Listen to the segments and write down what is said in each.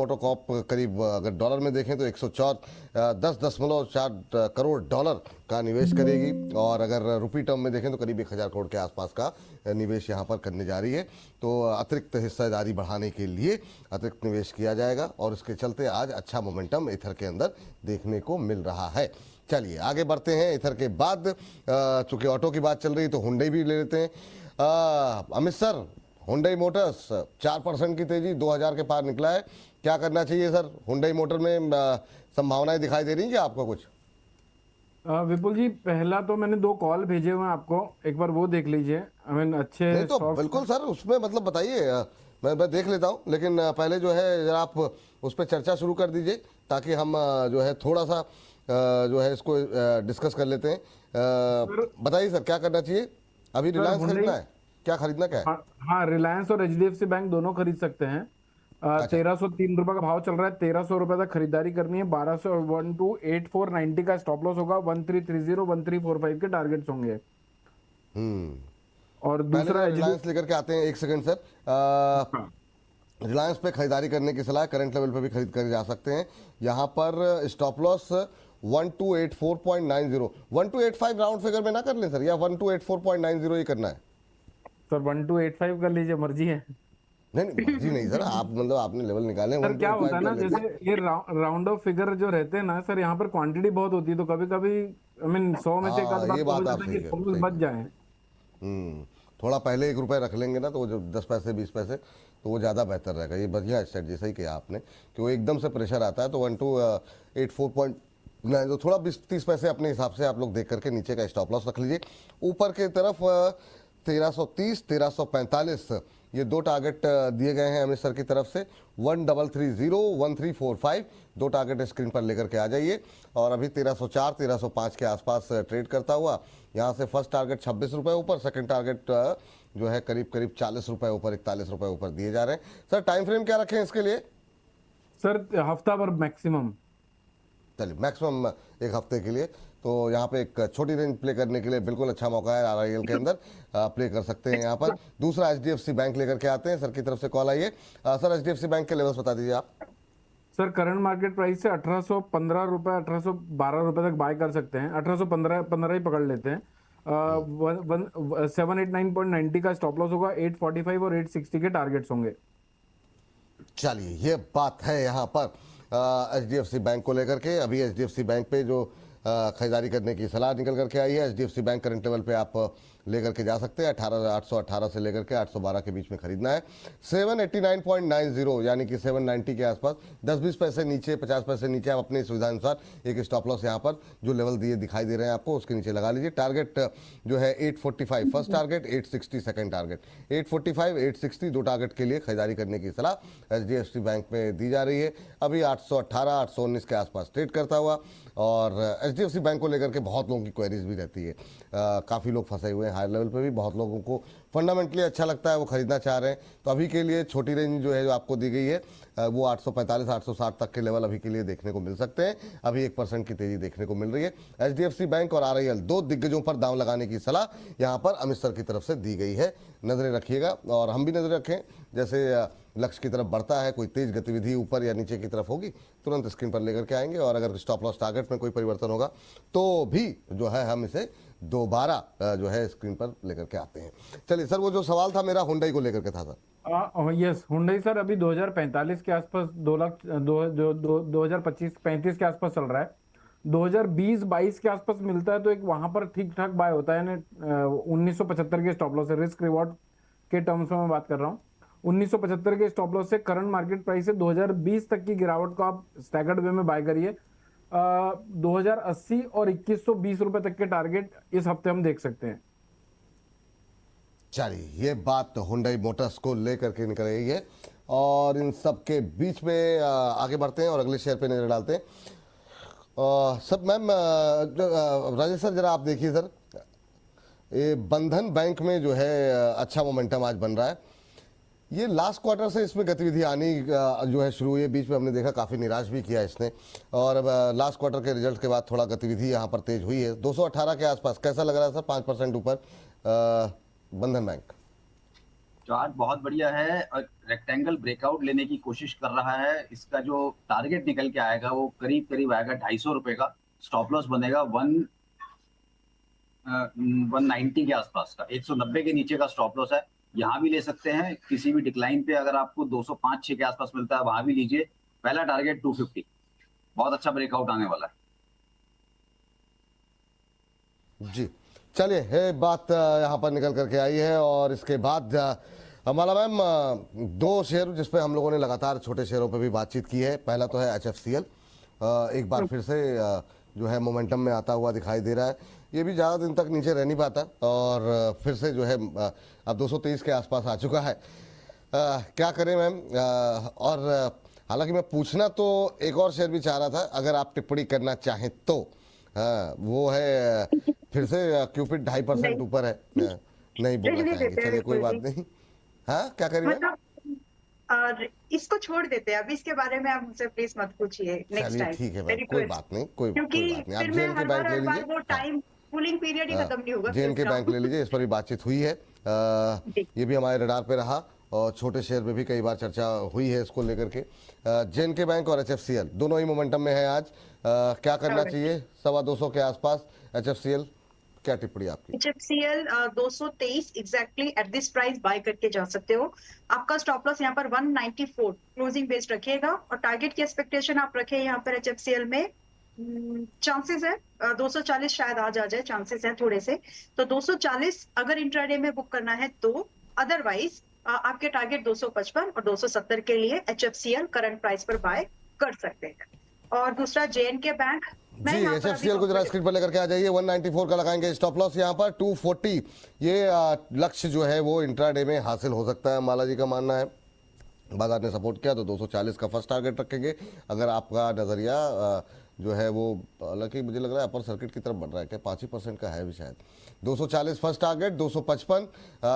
MotoCorp करीब अगर dollar में देखें तो 10.4 करोड़ डॉलर का निवेश करेगी, और अगर रुपी टर्म में देखें तो करीब 1000 करोड़ के आसपास का निवेश यहां पर करने जा रही है। तो अतिरिक्त हिस्सेदारी बढ़ाने के लिए अतिरिक्त निवेश किया जाएगा, और इसके चलते आज अच्छा मोमेंटम ईथर के अंदर देखने को मिल रहा है। चलिए आगे बढ़ते हैं। ईथर के बाद चूंकि ऑटो की बात चल रही है तो हुंडई भी ले लेते हैं। अमित सर, हुंडई मोटर्स 4% की तेजी 2000 के पार निकला है, क्या करना चाहिए सर? हुंडई मोटर में संभावनाएं दिखाई दे रही हैं क्या आपको कुछ? विपुल जी, पहला तो मैंने 2 कॉल भेजे हुए हैं आपको, एक बार वो देख लीजिए। आई मीन अच्छे नहीं तो स्टॉक्स। बिल्कुल सर, उसमें मतलब बताइए, मैं देख लेता हूं, लेकिन पहले जो है जरा आप उस पर चर्चा शुरू कर दीजिए, ताकि हम जो है थोड़ा सा जो है इसको डिस्कस कर लेते हैं। बताइए सर, क्या करना चाहिए? अभी सर रिलायंस हुंडई, खरीदना है, क्या खरीदना क्या है? हाँ हाँ, रिलायंस और एचडीएफसी बैंक दोनों खरीद सकते हैं। अच्छा 1303 रुपए का भाव चल रहा है, 1300 रुपए तक खरीदारी करनी है। 128490 का स्टॉप लॉस होगा, 1330 1345 के टारगेट्स होंगे। हम्म और पहले दूसरा जरा एचडीएफ। रिलायंस लेकर के आते हैं, एक सेकंड सर। रिलायंस पे खरीदारी करने की सलाह, करंट लेवल पे भी खरीद कर जा सकते हैं। यहाँ पर स्टॉप लॉस 1284.90, 1285 राउंड फिगर में ना कर लें सर, या 1284.90 ही करना है? सर 1285 कर लीजिए, मर्जी है। नहीं नहीं, मर्जी नहीं सर, आप मतलब आपने लेवल निकाले, सर क्या होता 1285 है कर ना, लेते जैसे हैं। ये राउंड ऑफ फिगर जो रहते हैं ना सर, यहाँ पर क्वांटिटी बहुत होती है, तो कभी कभी आई मीन 100 में से एक आध हाँ बार ये तो हो बात आप जाता है सही कि कह रहे हो, फोकस सही बच कह जाए। रहे हो। थोड़ा पहले 1 रुपये रख लेंगे ना, तो वो जो 10 पैसे 20 पैसे, तो वो ज़्यादा बेहतर रहेगा। ये बढ़िया स्ट्रेटजी सही किया आपने, कि वो एकदम से प्रेशर आता है तो 1284.9, तो थोड़ा 20-30 पैसे अपने हिसाब से आप लोग देख करके नीचे का स्टॉप लॉस रख लीजिए। ऊपर की तरफ 1330 1345 ये 2 टारगेट दिए गए हैं अमित सर की तरफ से। 1330 1345 2 टारगेट स्क्रीन पर लेकर के आ जाइए। और अभी 1304 1305 के आसपास ट्रेड करता हुआ यहाँ से फर्स्ट टारगेट 26 रुपये ऊपर, सेकंड टारगेट जो है करीब करीब 40 रुपये ऊपर, 41 रुपये ऊपर दिए जा रहे हैं। सर टाइम फ्रेम क्या रखें इसके लिए? सर हफ्ता भर मैक्सिमम। चलिए मैक्सिमम 1 हफ्ते के लिए, तो यहाँ पे एक छोटी रेंज प्ले करने के लिए बिल्कुल अच्छा मौका है आरआईएल के अंदर, प्ले कर सकते हैं यहाँ पर। दूसरा एचडीएफसी बैंक लेकर के आते हैं, सर की तरफ से कॉल आई है। सर एचडीएफसी बैंक के लेवल्स बता दीजिए आप। सर करंट मार्केट प्राइस से 1815 रुपए 1812 रुपए तक बाय कर सकते हैं। 1815 ही पकड़ लेते हैं। 789.90 का स्टॉप लॉस होगा, 845 और 860 के टारगेट्स होंगे। चलिए ये बात है यहाँ पर एचडीएफसी बैंक को लेकर के। अभी एचडीएफसी बैंक पे जो खरीदारी करने की सलाह निकल करके आई है, एचडीएफसी बैंक करंट लेवल पे आप लेकर के जा सकते हैं। 18,818 से लेकर के 812 के बीच में खरीदना है। 789.90 यानी कि 790 के आसपास 10-20 पैसे नीचे, 50 पैसे नीचे आप अपनी सुविधा अनुसार एक स्टॉप लॉस यहाँ पर जो लेवल दिए दिखाई दे रहे हैं आपको, उसके नीचे लगा लीजिए। टारगेट जो है 845 first target, 860 second target. 845 860 2 target के लिए खरीदारी करने की सलाह एचडीएफसी बैंक में दी जा रही है। अभी 818 819 के आसपास ट्रेड करता हुआ। और एचडीएफसी बैंक को लेकर के बहुत लोगों की क्वेरीज भी रहती है, काफ़ी लोग फंसे हुए हैं हायर लेवल पे भी, बहुत लोगों को फंडामेंटली अच्छा लगता है, वो खरीदना चाह रहे हैं। तो अभी के लिए छोटी रेंज जो है जो आपको दी गई है वो 845 860 तक के लेवल अभी के लिए देखने को मिल सकते हैं। अभी 1% की तेजी देखने को मिल रही है। एचडीएफसी बैंक और आरआईएल 2 दिग्गजों पर दांव लगाने की सलाह यहाँ पर अमित सर की तरफ से दी गई है। नजरें रखिएगा और हम भी नजर रखें, जैसे लक्ष्य की तरफ बढ़ता है, कोई तेज गतिविधि ऊपर या नीचे की तरफ होगी तुरंत स्क्रीन पर लेकर के आएंगे। और अगर स्टॉप लॉस टारगेट में कोई परिवर्तन होगा तो भी जो है हम इसे दोबारा जो है स्क्रीन पर लेकर के आते हैं। चलिए सर, वो जो सवाल था मेरा हुंडई को लेकर के था सर। यस, हुंडई सर अभी 2045 के आसपास 2 लाख 2025-35 के आसपास चल रहा है। 2020-22 के आसपास मिलता है तो एक वहां पर ठीक ठाक बाय होता है। 1975 के स्टॉप लॉस है, रिस्क रिवॉर्ड के टर्म्स में मैं बात कर रहा हूँ। 1975 के स्टॉप लॉस से करंट मार्केट प्राइस से 2020 तक की गिरावट को आप स्टैगर्ड वे में बाय करिए। 2080 और 2120 रुपए तक के टारगेट इस हफ्ते हम देख सकते हैं। चलिए ये बात हुंडई मोटर्स को लेकर के निकल रही है। और इन सब के बीच में आगे बढ़ते हैं और अगले शेयर पे नजर डालते हैं। सब मैम राजेश सर, जरा आप देखिए सर, ये बंधन बैंक में जो है अच्छा मोमेंटम आज बन रहा है। ये लास्ट क्वार्टर से इसमें गतिविधि आनी जो है शुरू हुई है। बीच में हमने देखा काफ़ी निराश भी किया इसने, और अब लास्ट क्वार्टर के रिजल्ट के बाद थोड़ा गतिविधि यहाँ पर तेज हुई है। 218 के आसपास कैसा लग रहा है सर? 5% ऊपर बंधन बैंक। चार्ट बहुत बढ़िया है और रेक्टेंगल ब्रेकआउट लेने की कोशिश कर रहा है। इसका जो टारगेट निकल के आएगा वो करीब करीब आएगा 250 रुपए का। स्टॉप लॉस बनेगा 190 के आसपास का। 190 के नीचे का स्टॉप लॉस है, यहाँ भी ले सकते हैं। किसी भी डिक्लाइन पे अगर आपको 205-6 के आसपास मिलता है वहां भी लीजिए। पहला टारगेट 250, बहुत अच्छा ब्रेकआउट आने वाला है। जी चलिए, ये बात यहाँ पर निकल करके आई है। और इसके बाद हमारा मैम दो शेयर जिस पे हम लोगों ने लगातार छोटे शेयरों पे भी बातचीत की है। पहला तो है HFCL, एक बार फिर से जो है मोमेंटम में आता हुआ दिखाई दे रहा है। ये भी ज़्यादा दिन तक नीचे रह नहीं पाता और फिर से जो है अब 223 के आसपास आ चुका है। क्या करें मैम? और हालांकि मैं पूछना तो एक और शेयर भी चाह रहा था, अगर आप टिप्पणी करना चाहें तो। वो है फिर से क्यूपिड 2.5% नहीं ऊपर है। नहीं बोलना रहने चाहेंगे, देते हैं चलिए कोई बिल्कुल बात भी। नहीं। हाँ क्या करिए मैम? मतलब और इसको छोड़ देते हैं, अभी इसके बारे में आप मुझसे प्लीज मत पूछिए नेक्स्ट चलिए टाइम, ठीक है मैम, कोई रिक्वेस्ट। बात नहीं, कोई क्योंकि कोई बात नहीं। आप फिर मैं JNK बैंक ले हर बार लीजिए। वो हाँ टाइम कूलिंग पीरियड ही खत्म नहीं होगा फिर JNK उसका। बैंक ले लीजिए, इस पर भी बातचीत हुई है। जी ये भी हमारे रडार पे रहा और छोटे शेयर में भी कई बार चर्चा हुई है इसको लेकर के। JNK बैंक और HFCL दोनों ही मोमेंटम में है आज। क्या करना Correct. चाहिए 225 के आसपास? HFCL क्या टिप्पणी आपकी? HFCL 223 exactly at this price by करके जा सकते हो। आपका स्टॉप लॉस यहाँ पर 194 क्लोजिंग बेस्ड रखिएगा और टारगेट की एक्सपेक्टेशन आप रखें यहाँ पर HFCL में। चांसेस है 240 शायद आज आ जाए, चांसेस है थोड़े से। तो 240 अगर इंट्राडे में बुक करना है तो, अदरवाइज आपके टारगेट 255 और 270 के लिए HFCL करंट प्राइस पर बाय कर सकते हैं। और दूसरा JNK बैंक, मैं जी यहाँ पर अभी HFCL को जरा स्क्रीन पर लेकर के आ जाइए। 194 का लगाएंगे स्टॉप लॉस यहाँ पर। 240 ये लक्ष्य जो है वो इंट्राडे में हासिल हो सकता है, माला जी का मानना है। बाजार ने सपोर्ट किया तो 240 का फर्स्ट टारगेट रखेंगे। अगर आपका नज़रिया जो है वो, हालांकि मुझे लग रहा है अपर सर्किट की तरफ बढ़ रहा है, क्या 5% का है भी शायद। 240 फर्स्ट टारगेट, 255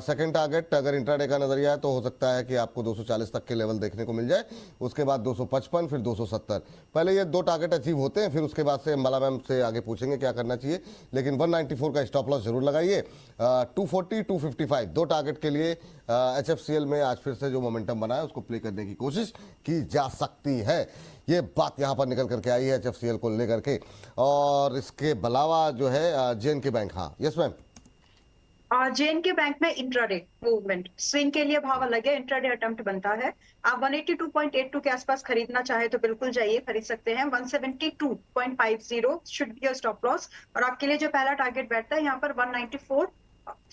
सेकंड टारगेट। अगर इंट्राडे का नज़रिया है तो हो सकता है कि आपको 240 तक के लेवल देखने को मिल जाए। उसके बाद 255, फिर 270। पहले ये दो टारगेट अचीव होते हैं, फिर उसके बाद से अम्बाला मैम से आगे पूछेंगे क्या करना चाहिए। लेकिन 194 का स्टॉप लॉस जरूर लगाइए। 240, 255 दो टारगेट के लिए HFCL में आज फिर से जो मोमेंटम बना है उसको प्ले करने की कोशिश की जा सकती है। ये बात यहाँ पर निकल करके आई है HFCL को लेकर के। और इसके अलावा जो है JNK बैंक। हाँ यस मैम। JNK बैंक में इंट्राडे मूवमेंट स्विंग के लिए भाव अलग है, इंट्राडे अटेम्प्ट बनता है। आप 182.82 के आसपास खरीदना चाहे तो बिल्कुल जाइए, खरीद सकते हैं। 172.50 should be your stop loss. और आपके लिए जो पहला टारगेट बैठता है यहाँ पर 194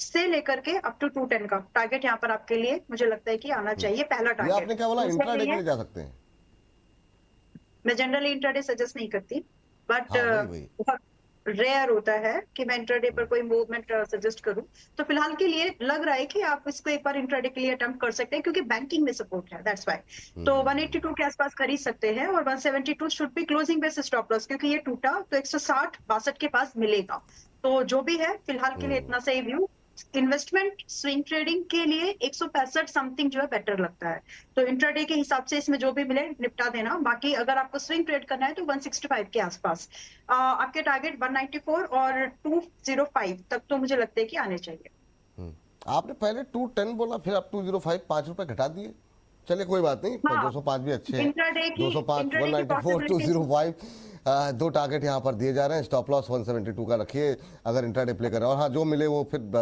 से लेकर के अप टू 210 का टारगेट यहाँ पर आपके लिए मुझे लगता है कि आना चाहिए, पहला ये टारगेट। आपने क्या बोला, दूसरे इंट्राडे के लिए लिए जा सकते हैं? मैं जनरली इंट्राडे सजेस्ट नहीं करती, बट हाँ वही बहुत रेयर होता है कि मैं इंट्राडे पर कोई मूवमेंट सजेस्ट करूं। तो फिलहाल के लिए लग रहा है कि आप इसको एक बार इंट्राडे के लिए अटेम्प्ट कर सकते हैं क्योंकि बैंकिंग में सपोर्ट है, दैट्स व्हाई। तो 182 के आसपास खरीद सकते हैं और 172 should be closing basis stop loss, क्योंकि ये टूटा तो 160-62 के पास मिलेगा। तो जो भी है फिलहाल के लिए इतना सही व्यू। इन्वेस्टमेंट स्विंग ट्रेडिंग के लिए 165 समथिंग जो है बेटर लगता है। तो इंट्राडे के हिसाब से इसमें जो भी मिले निपटा देना। बाकी अगर आपको स्विंग ट्रेड करना है तो 165 के आसपास आपके टारगेट 194 और 205 तक तो मुझे लगता है कि आने चाहिए। आपने पहले 210 बोला, फिर आप 205 ₹5 घटा दिए। चलिए कोई बात नहीं, हाँ 205 भी अच्छे हैं। इंट्राडे की 205, इंट्राडे की 194, पॉसिबिलिटी 205 दो टारगेट यहाँ पर दिए जा रहे हैं। स्टॉप लॉस 172 का रखिए अगर इंट्राडे प्ले कर रहे हो। और हाँ जो मिले वो फिर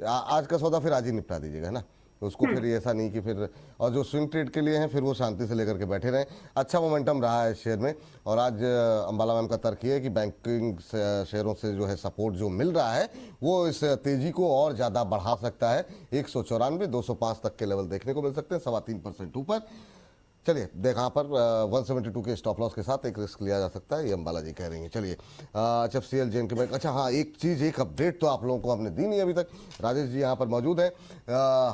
आज का सौदा फिर आज ही निपटा दीजिएगा, है ना। तो उसको फिर ऐसा नहीं कि फिर, और जो स्विंग ट्रेड के लिए हैं फिर वो शांति से लेकर के बैठे रहें। अच्छा मोमेंटम रहा है शेयर में। और आज अम्बाला मैम का तर्क ये है कि बैंकिंग शेयरों से जो है सपोर्ट जो मिल रहा है वो इस तेजी को और ज़्यादा बढ़ा सकता है। 194, 205 तक के लेवल देखने को मिल सकते हैं, 3.25% ऊपर। चलिए देखा पर 172 के स्टॉप लॉस के साथ एक रिस्क लिया जा सकता है, ये अम्बाला जी कह रही हैं। चलिए HFCL JNK बैंक। अच्छा हाँ, एक चीज़, एक अपडेट तो आप लोगों को हमने दी नहीं अभी तक। राजेश जी यहाँ पर मौजूद हैं।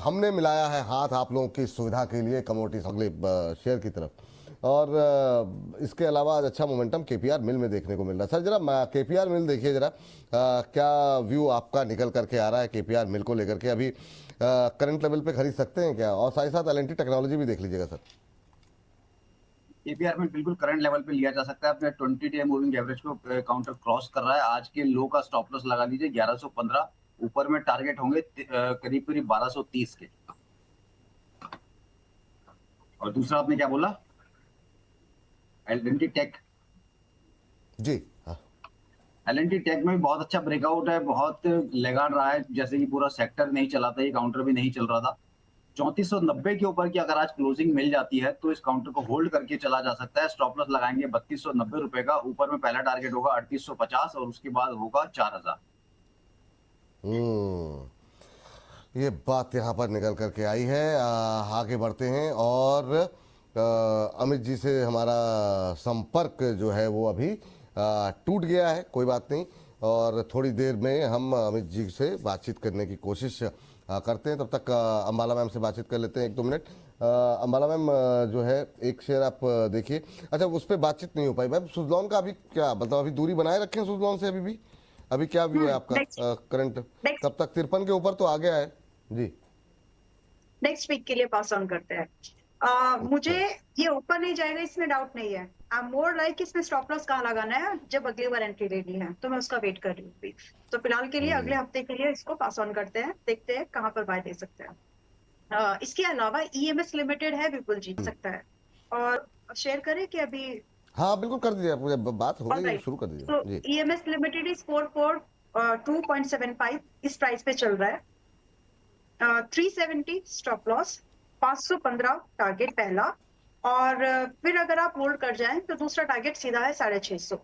हमने मिलाया है हाथ आप लोगों की सुविधा के लिए कमोडिटीज अगले शेयर की तरफ। और इसके अलावा आज अच्छा मोमेंटम KPR मिल में देखने को मिल रहा है। सर जरा KPR मिल देखिए जरा, क्या व्यू आपका निकल करके आ रहा है KPR मिल को लेकर के? अभी करंट लेवल पे खरीद सकते हैं क्या? और साथ ही साथ L&T टेक्नोलॉजी भी देख लीजिएगा सर। KPR में बिल्कुल करंट लेवल पे लिया जा सकता है। अपने 20 डे मूविंग एवरेज को काउंटर क्रॉस कर रहा है। आज के लो का स्टॉप लॉस लगा लीजिए 1115। ऊपर में टारगेट होंगे करीब करीब 1230 के। और दूसरा आपने क्या बोला, एल&टी टेक। जी हाँ। एल&टी टेक में भी बहुत अच्छा ब्रेकआउट है, बहुत लेगाड़ रहा है, जैसे कि पूरा सेक्टर नहीं चला था, ये काउंटर भी नहीं चल रहा था। 3490 के ऊपर की अगर आज क्लोजिंग मिल जाती है तो इस काउंटर को होल्ड करके चला जा सकता है। स्टॉप लॉस लगाएंगे 3290 रुपए का, ऊपर में पहला टारगेट होगा 3850 और उसके बाद होगा 4000। ये बात यहाँ पर निकल करके आई है। आगे बढ़ते हैं और अमित जी से हमारा संपर्क जो है वो अभी टूट गया है, कोई बात नहीं, और थोड़ी देर में हम अमित जी से बातचीत करने की कोशिश करते हैं। तब तक अंबाला मैम से बातचीत कर लेते हैं 1-2 मिनट। अंबाला मैम जो है एक शेयर आप देखिए। अच्छा, उस पर बातचीत नहीं हो पाई मैम। सुजलॉन का अभी क्या मतलब, अभी दूरी बनाए रखें सुजलॉन से अभी भी? अभी क्या व्यू है आपका करंट? कब तक 53 के ऊपर तो आ गया है जी। नेक्स्ट वीक के लिए पास ऑन करते हैं। मुझे ये ऊपर नहीं जाएगा इसमें डाउट नहीं है। आई एम मोर लाइक इसमें स्टॉप लॉस कहाँ लगाना है जब अगली बार एंट्री लेनी है, तो मैं उसका वेट कर रही हूँ। तो फिलहाल के लिए अगले हफ्ते के लिए इसको पास ऑन करते हैं, देखते हैं कहाँ पर बाय दे सकते हैं। इसके अलावा ईएमएस लिमिटेड है, विपुल जी सकता है और शेयर करें कि अभी? हाँ बिल्कुल कर दीजिए, मुझे बात हो गई, शुरू कर दीजिए। तो जी ईएमएस लिमिटेड इज 442.75 इस प्राइस पे चल रहा है। 370 स्टॉप लॉस, 515 टारगेट पहला, और फिर अगर आप होल्ड कर जाएं तो दूसरा टारगेट सीधा है 650।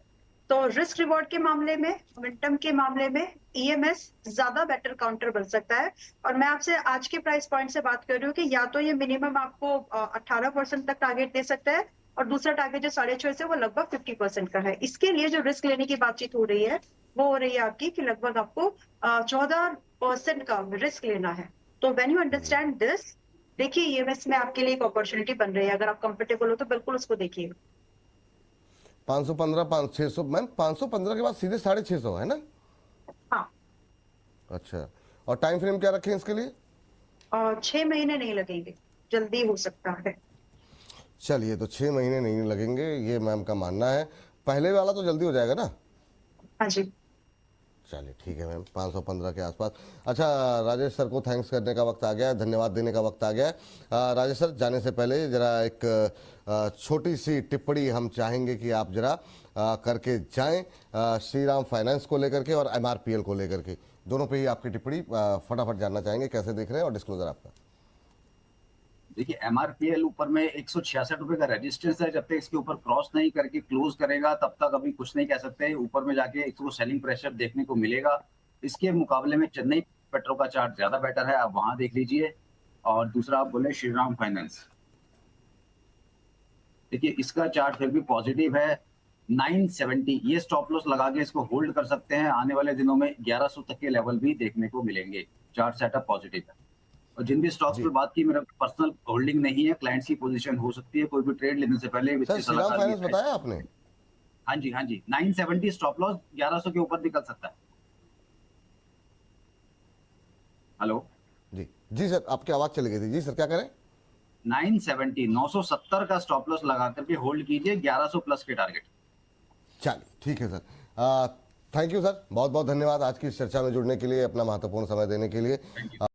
तो रिस्क रिवॉर्ड के मामले में, मोमेंटम के मामले में ईएमएस ज्यादा बेटर काउंटर बन सकता है। और मैं आपसे आज के प्राइस पॉइंट से बात कर रही हूँ कि या तो ये मिनिमम आपको 18% तक टारगेट दे सकता है, और दूसरा टारगेट जो 650 है वो लगभग 50% का है। इसके लिए जो रिस्क लेने की बातचीत हो रही है वो हो रही है आपकी कि लगभग आपको 14% का रिस्क लेना है। तो व्हेन यू अंडरस्टैंड दिस, देखिए ईएमएस में आपके लिए एक अपॉर्चुनिटी बन रही है। अगर आप कंफर्टेबल हो तो बिल्कुल उसको देखिए। 515 600 मैम, 515 के बाद सीधे 650 है ना? हाँ। अच्छा, और टाइम फ्रेम क्या रखें इसके लिए? 6 महीने नहीं लगेंगे, जल्दी हो सकता है। चलिए, तो 6 महीने नहीं लगेंगे ये मैम का मानना है। पहले वाला तो जल्दी हो जाएगा ना? हाँ जी। चलिए ठीक है मैम, 515 के आसपास। अच्छा, राजेश सर को थैंक्स करने का वक्त आ गया है, धन्यवाद देने का वक्त आ गया है। राजेश सर, जाने से पहले जरा एक छोटी सी टिप्पणी हम चाहेंगे कि आप जरा करके जाएं श्रीराम फाइनेंस को लेकर के और एमआरपीएल को लेकर के, दोनों पे ही आपकी टिप्पणी फटाफट जानना चाहेंगे, कैसे देख रहे हैं और डिस्क्लोजर आपका। देखिए, एमआरपीएल ऊपर में 166 रुपए का रेजिस्टेंस है, जब तक इसके ऊपर क्रॉस नहीं करके क्लोज करेगा तब तक अभी कुछ नहीं कह सकते। ऊपर में जाके इसको सेलिंग प्रेशर देखने को मिलेगा। इसके मुकाबले में चेन्नई पेट्रो का चार्ट ज्यादा बेटर है, आप वहां देख लीजिए। और दूसरा आप बोले श्रीराम फाइनेंस, देखिए इसका चार्ट फिर भी पॉजिटिव है। 970 ये स्टॉप लॉस लगा के इसको होल्ड कर सकते हैं। आने वाले दिनों में 1100 तक के लेवल भी देखने को मिलेंगे। चार्ट सेटअप पॉजिटिव है। और जिन भी स्टॉक्स पे बात की, मेरा पर्सनल होल्डिंग नहीं है, क्लाइंट्स की पोजीशन हो सकती है। कोई भी ट्रेड लेने से पहले सर श्रीराम फाइनेंस बताया आपने? हाँ जी, हाँ जी, 970 स्टॉप लॉस, 1100 के ऊपर निकल सकता है। हेलो जी जी सर, आपकी आवाज चली गई थी। जी सर, क्या करें? 970 का स्टॉप लॉस लगा करके होल्ड कीजिए, 1100 प्लस के टारगेट। चलिए ठीक है सर, थैंक यू सर, बहुत बहुत धन्यवाद आज की इस चर्चा में जुड़ने के लिए, अपना महत्वपूर्ण समय देने के लिए।